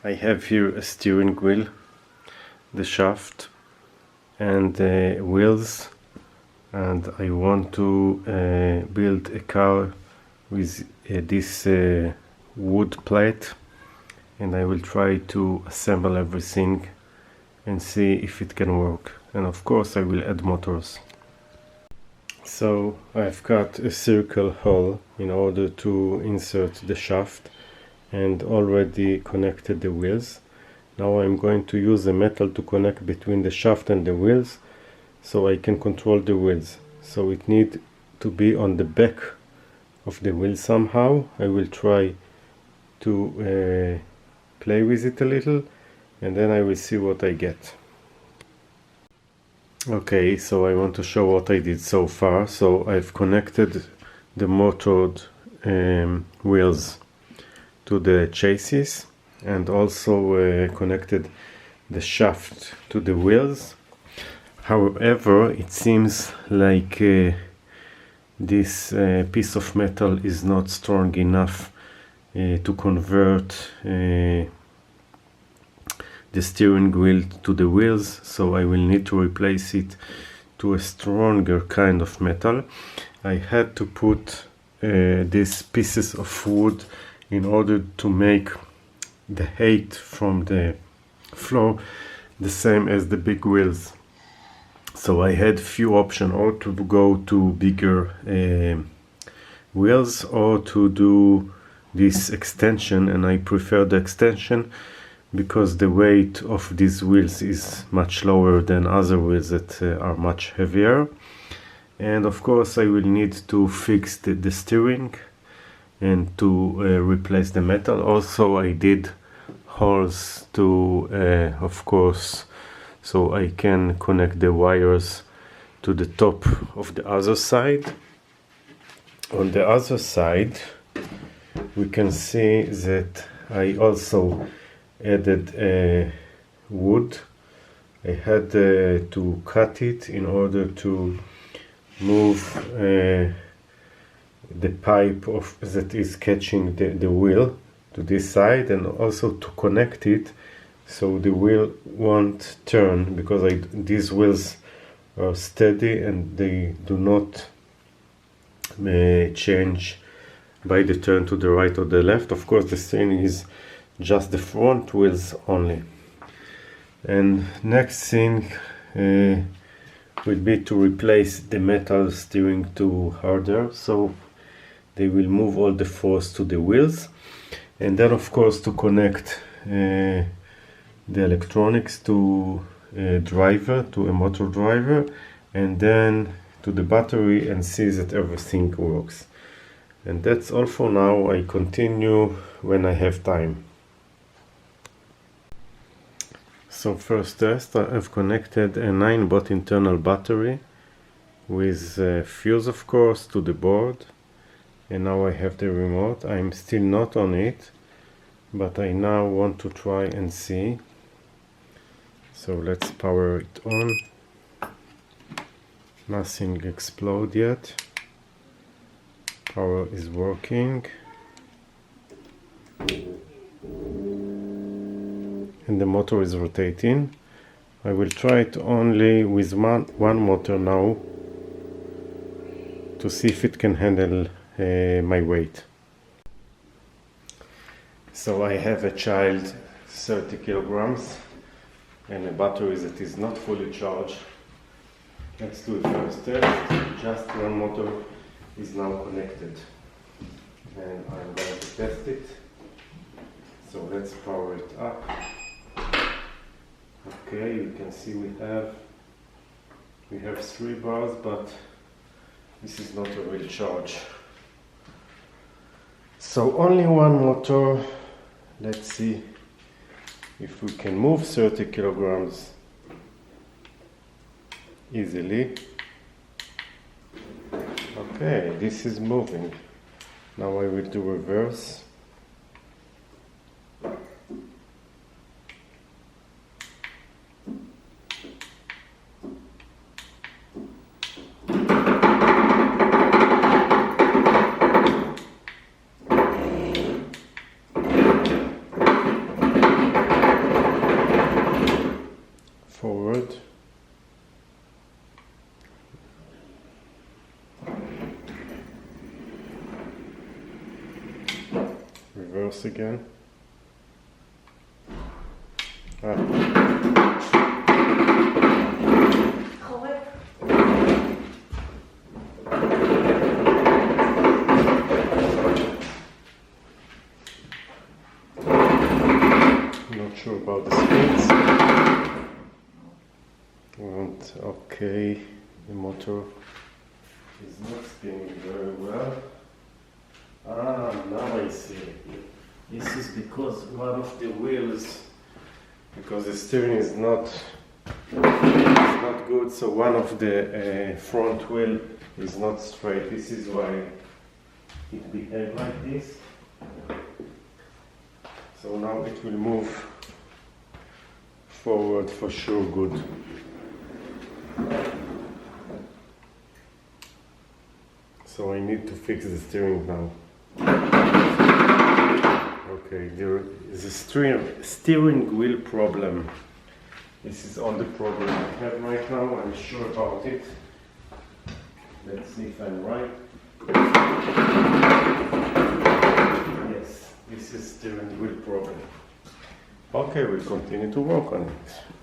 I have here a steering wheel, the shaft and the wheels, and I want to build a car with this wood plate, and I will try to assemble everything and see if it can work, and of course I will add motors. So I've cut a circle hole in order to insert the shaft and already connected the wheels. Now I'm going to use a metal to connect between the shaft and the wheels so I can control the wheels. So it needs to be on the back of the wheel somehow. I will try to play with it a little and then I will see what I get. Okay, so I want to show what I did so far. So I've connected the motored wheels to the chassis and also connected the shaft to the wheels. However, it seems like this piece of metal is not strong enough to convert the steering wheel to the wheels, so I will need to replace it to a stronger kind of metal. I had to put these pieces of wood in order to make the height from the floor the same as the big wheels. So I had few options, or to go to bigger wheels or to do this extension, and I prefer the extension because the weight of these wheels is much lower than other wheels that are much heavier. And of course I will need to fix the steering and to replace the metal. Also I did holes to of course, so I can connect the wires to the top of the other side. On the other side we can see that I also added wood. I had to cut it in order to move the pipe that is catching the wheel to this side, and also to connect it so the wheel won't turn, because these wheels are steady and they do not change by the turn to the right or the left. Of course the steering is just the front wheels only. And next thing will be to replace the metal steering to harder, so they will move all the force to the wheels. And then of course to connect the electronics to a driver, to a motor driver, and then to the battery, and see that everything works. And that's all for now. I continue when I have time. So first test, I've connected a 9-volt internal battery with a fuse of course to the board, and now I have the remote. I'm still not on it, but I now want to try and see. So let's power it on. Nothing exploded yet. Power is working. And the motor is rotating. I will try it only with one motor now to see if it can handle my weight. So I have a child 30 kilograms and a battery that is not fully charged. Let's do the first test. Just one motor is now connected and I'm going to test it. So let's power it up. Okay, you can see we have 3 bars, but this is not a real charge. So only one motor. Let's see if we can move 30 kilograms easily. Okay, this is moving. Now I will do reverse. reverse again. Ah. Not sure about the speeds. And okay, the motor is not spinning very well. Ah, now I see. This is because one of the wheels, because the steering is not good, so one of the front wheel is not straight. This is why it behaves like this. So now it will move forward for sure good. So I need to fix the steering now. Okay, there is a steering wheel problem. This is all the problem I have right now. I'm sure about it. Let's see if I'm right. Yes, this is steering wheel problem. Okay, we'll continue to work on it.